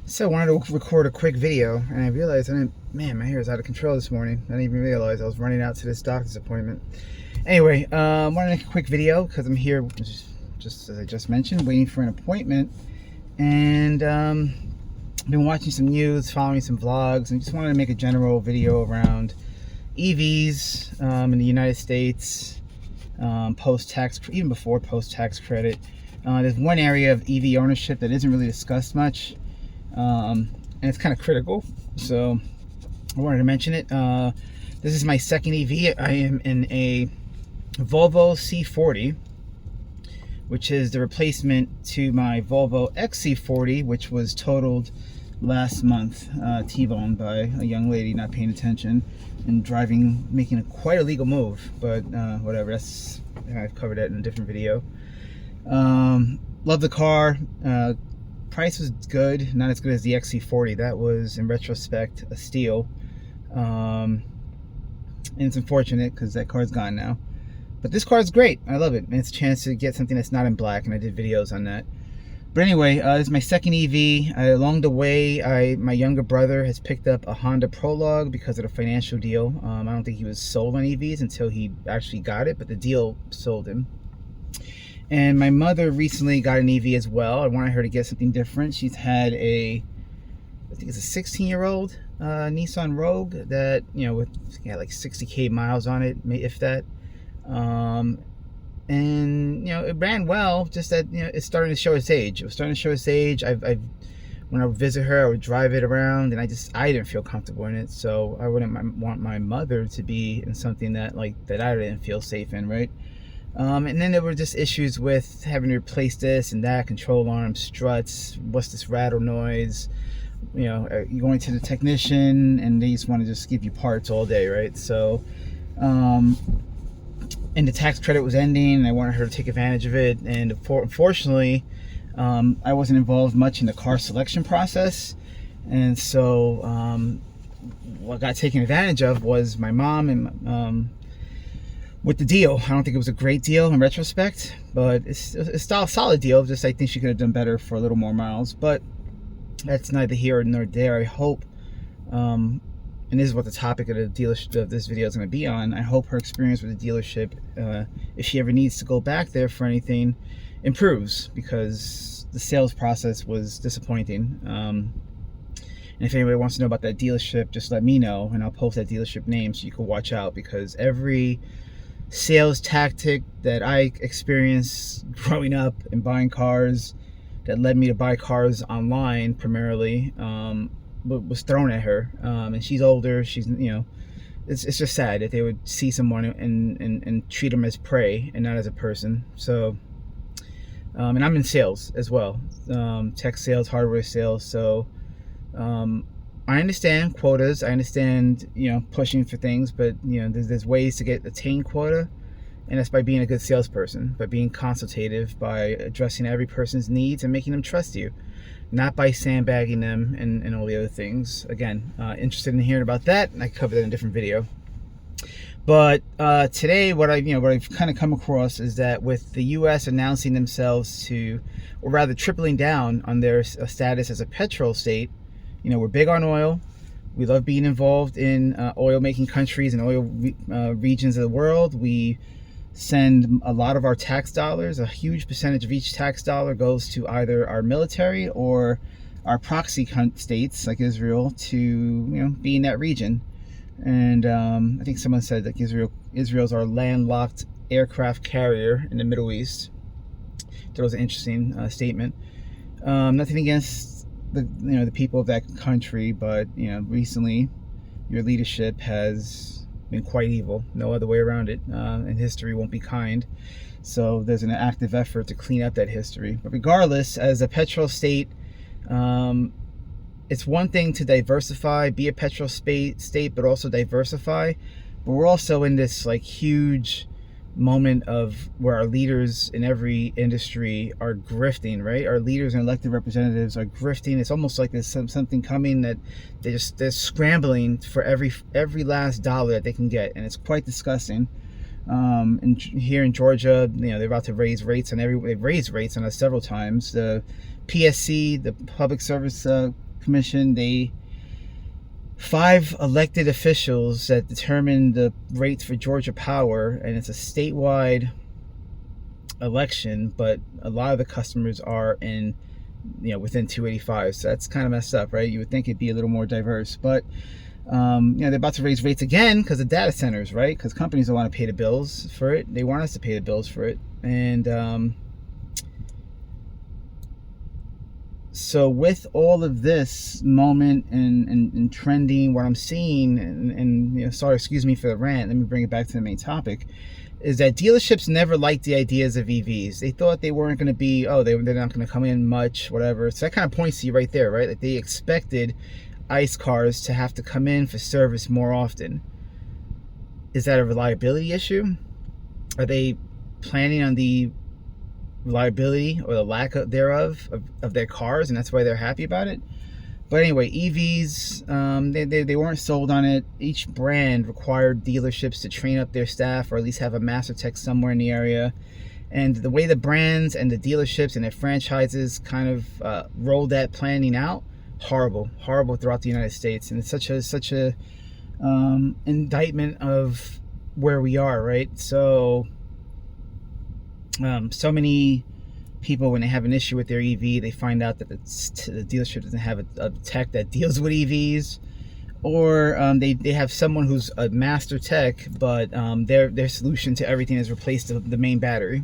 So I wanted to record a quick video, and I realized man, my hair is out of control this morning. I didn't even realize I was running out to this doctor's appointment. Anyway, I wanted to make a quick video because I'm here, just as I just mentioned, waiting for an appointment. And I've been watching some news, following some vlogs, and just wanted to make a general video around EVs in the United States, post-tax, even before post-tax credit. There's one area of EV ownership that isn't really discussed much. And it's kind of critical, so I wanted to mention it. This is my second EV. I am in a Volvo C40, which is the replacement to my Volvo XC40, which was totaled last month, T-boned by a young lady not paying attention and driving, making quite a legal move, but whatever, I've covered that in a different video. Love the car. Price was good, not as good as the XC40. That was, in retrospect, a steal. And it's unfortunate because that car's gone now. But this car is great. I love it. And it's a chance to get something that's not in black, and I did videos on that. But anyway, this is my second EV. Along the way, my younger brother has picked up a Honda Prologue because of the financial deal. I don't think he was sold on EVs until he actually got it, but the deal sold him. And my mother recently got an EV as well. I wanted her to get something different. She's had I think it's a 16-year-old Nissan Rogue that, like 60K miles on it, if that. And, it ran well, just that, it's starting to show its age. It was starting to show its age. When I would visit her, I would drive it around, and I didn't feel comfortable in it. So I wouldn't want my mother to be in something that I didn't feel safe in, right? And then there were just issues with having to replace this and that, control arms, struts, what's this rattle noise, you're going to the technician and they just want to just give you parts all day, right? So, and the tax credit was ending and I wanted her to take advantage of it. And unfortunately, I wasn't involved much in the car selection process. And so, what got taken advantage of was my mom and, with the deal. I don't think it was a great deal in retrospect, but it's still a solid deal. Just I think she could have done better for a little more miles, but that's neither here nor there. I hope, and this is what the topic of the dealership of this video is going to be on. I hope her experience with the dealership, if she ever needs to go back there for anything, improves, because the sales process was disappointing. And if anybody wants to know about that dealership, just let me know, and I'll post that dealership name so you can watch out, because every sales tactic that I experienced growing up and buying cars that led me to buy cars online primarily was thrown at her. And she's older. She's, it's just sad that they would see someone and treat them as prey and not as a person. So, and I'm in sales as well, tech sales, hardware sales. So, I understand quotas. I understand, pushing for things, but there's ways to attain quota, and that's by being a good salesperson, by being consultative, by addressing every person's needs and making them trust you, not by sandbagging them and all the other things. Again, interested in hearing about that, and I covered that in a different video. But today, what I've kind of come across is that with the U.S. announcing themselves to, or rather tripling down on their status as a petrol state. We're big on oil. We love being involved in oil-making countries and oil regions of the world. We send a lot of our tax dollars. A huge percentage of each tax dollar goes to either our military or our proxy states like Israel to be in that region. And I think someone said that Israel's our landlocked aircraft carrier in the Middle East. That was an interesting statement. Nothing against the people of that country, but recently your leadership has been quite evil. No other way around it, and history won't be kind. So there's an active effort to clean up that history. But regardless, as a petrol state, it's one thing to diversify, be a petrol state, but also diversify. But we're also in this huge moment of where our leaders in every industry are grifting, right? Our leaders and elected representatives are grifting. It's almost like there's something coming that they're scrambling for every last dollar that they can get, and it's quite disgusting. And here in Georgia, they're about to raise rates on they've raised rates on us several times. The PSC, the Public Service Commission, 5 elected officials that determine the rates for Georgia Power, and it's a statewide election, but a lot of the customers are in, within 285. So that's kind of messed up, right? You would think it'd be a little more diverse, but they're about to raise rates again because of data centers, right? Because companies don't want to pay the bills for it. They want us to pay the bills for it. And so with all of this moment and trending, what I'm seeing, and sorry, excuse me for the rant, let me bring it back to the main topic, is that dealerships never liked the ideas of EVs. They thought they weren't going to be, they're not going to come in much, whatever. So that kind of points to you right there, right? Like they expected ICE cars to have to come in for service more often. Is that a reliability issue? Are they planning on the reliability or the lack thereof of their cars, and that's why they're happy about it? But anyway, EVs, they weren't sold on it. Each brand required dealerships to train up their staff, or at least have a master tech somewhere in the area. And the way the brands and the dealerships and their franchises kind of rolled that planning out, horrible throughout the United States. And it's such a indictment of where we are, right? So so many people, when they have an issue with their EV, they find out that the dealership doesn't have a tech that deals with EVs, or they have someone who's a master tech, but their solution to everything is replace the main battery.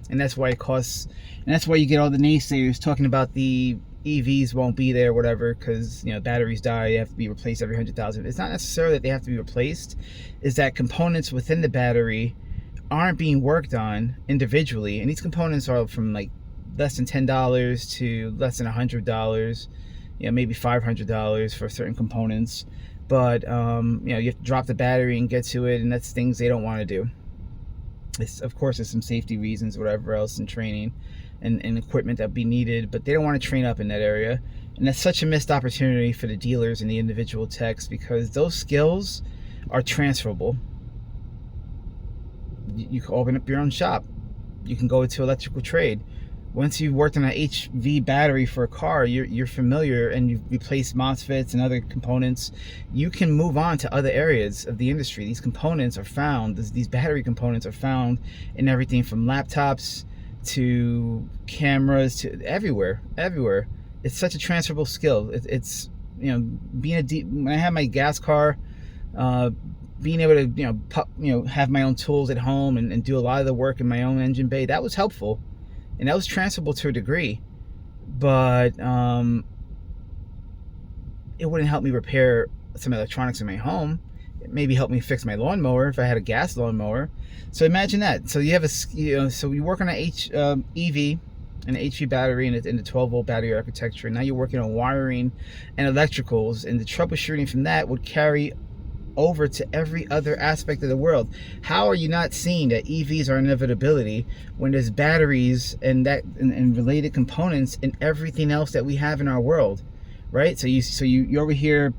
And that's why it costs, and that's why you get all the naysayers talking about the EVs won't be there, whatever, because batteries die, they have to be replaced every 100,000. It's not necessarily that they have to be replaced, is that components within the battery aren't being worked on individually, and these components are from like less than $10 to less than $100, maybe $500 for certain components. But you have to drop the battery and get to it, and that's things they don't want to do. Of course, there's some safety reasons, whatever else, and training and equipment that be needed, but they don't want to train up in that area. And that's such a missed opportunity for the dealers and the individual techs, because those skills are transferable. You can open up your own shop. You can go into electrical trade. Once you've worked on an HV battery for a car, you're familiar, and you've replaced MOSFETs and other components, you can move on to other areas of the industry. These components are found, these battery components are found in everything from laptops to cameras to everywhere. It's such a transferable skill. It's when I had my gas car, being able to have my own tools at home and do a lot of the work in my own engine bay, that was helpful. And that was transferable to a degree, but it wouldn't help me repair some electronics in my home. It maybe helped me fix my lawnmower if I had a gas lawnmower. So imagine that. So you have so you work on an EV, an HV battery, and the 12-volt battery architecture. And now you're working on wiring and electricals, and the troubleshooting from that would carry over to every other aspect of the world. How are you not seeing that EVs are an inevitability when there's batteries and related components in everything else that we have in our world, right? So you're over here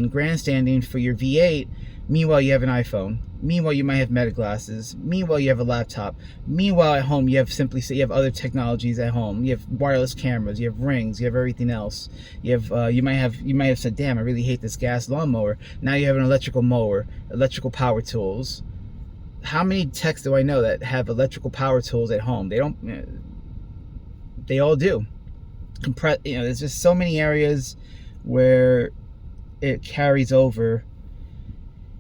grandstanding for your V8. Meanwhile, you have an iPhone. Meanwhile, you might have Meta glasses. Meanwhile, you have a laptop. Meanwhile, at home, you have other technologies at home. You have wireless cameras. You have rings. You have everything else. You might have said, "Damn, I really hate this gas lawnmower." Now you have an electrical mower, electrical power tools. How many techs do I know that have electrical power tools at home? They don't. They all do. There's just so many areas where it carries over.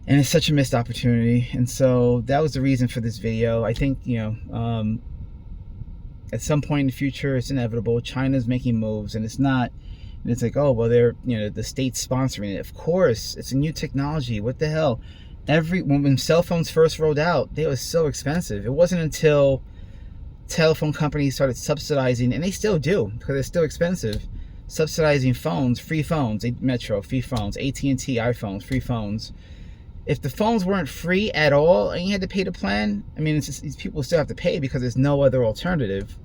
And it's such a missed opportunity. And so that was the reason for this video. I think, at some point in the future, it's inevitable. China's making moves, and it's not, and it's like, oh, well, they're, the state's sponsoring it. Of course, it's a new technology. What the hell? When cell phones first rolled out, they were so expensive. It wasn't until telephone companies started subsidizing, and they still do, because they're still expensive, subsidizing phones, free phones, Metro, free phones, AT&T, iPhones, free phones. If the phones weren't free at all and you had to pay the plan, I mean, these people still have to pay because there's no other alternative.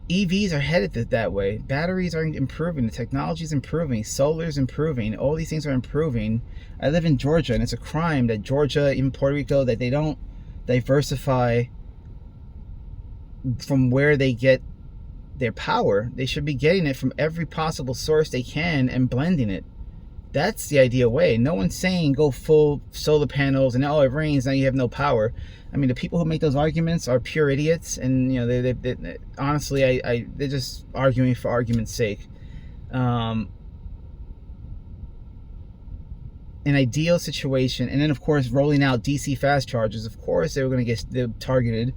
EVs are headed that way. Batteries are improving. The technology is improving. Solar is improving. All these things are improving. I live in Georgia, and it's a crime that Georgia, even Puerto Rico, that they don't diversify from where they get their power. They should be getting it from every possible source they can and blending it. That's the ideal way. No one's saying go full solar panels and oh, it rains, now you have no power. I mean, the people who make those arguments are pure idiots, and you know, they honestly, they're just arguing for argument's sake. An ideal situation, and then of course rolling out DC fast chargers. Of course, they were going to get targeted.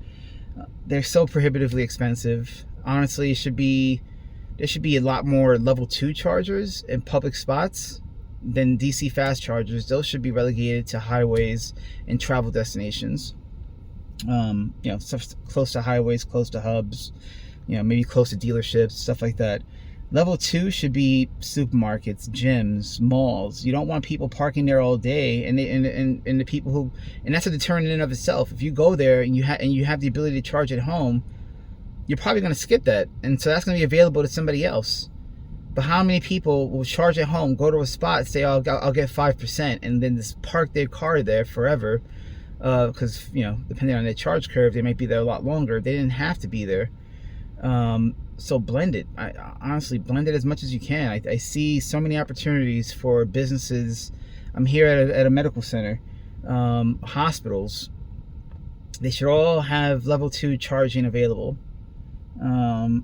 They're so prohibitively expensive. Honestly, there should be a lot more level 2 chargers in public spots than DC fast chargers. Those should be relegated to highways and travel destinations. You know, stuff close to highways, close to hubs, you know, maybe close to dealerships, stuff like that. Level 2 should be supermarkets, gyms, malls. You don't want people parking there all day, and the people who, and that's a deterrent in and of itself. If you go there and you have the ability to charge at home, you're probably going to skip that, and so that's going to be available to somebody else. But how many people will charge at home, go to a spot, say, oh, I'll get 5%, and then just park their car there forever? Because, you know, depending on their charge curve, they might be there a lot longer. They didn't have to be there. So blend it. Honestly, blend it as much as you can. I see so many opportunities for businesses. I'm here at a medical center, hospitals. They should all have level 2 charging available, and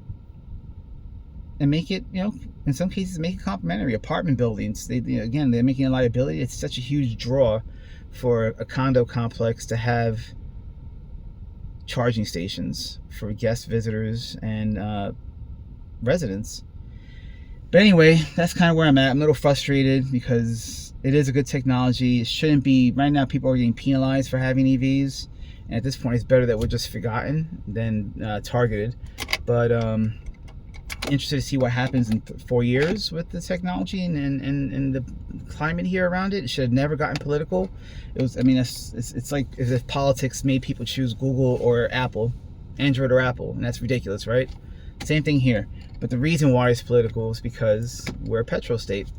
make it, you know, in some cases, make it complimentary. Apartment buildings, again, they're making a liability. It's such a huge draw for a condo complex to have charging stations for guest visitors and residents. But anyway, that's kind of where I'm at. I'm a little frustrated because it is a good technology. It shouldn't be. Right now, people are getting penalized for having EVs, and at this point, it's better that we're just forgotten than targeted. But interested to see what happens in 4 years with the technology and the climate here around it. It should have never gotten political. It was, I mean, it's like as if politics made people choose Google or Apple, Android or Apple, and that's ridiculous, right? Same thing here. But the reason why it's political is because we're a petrol state.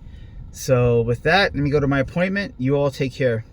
So with that, let me go to my appointment. You all take care.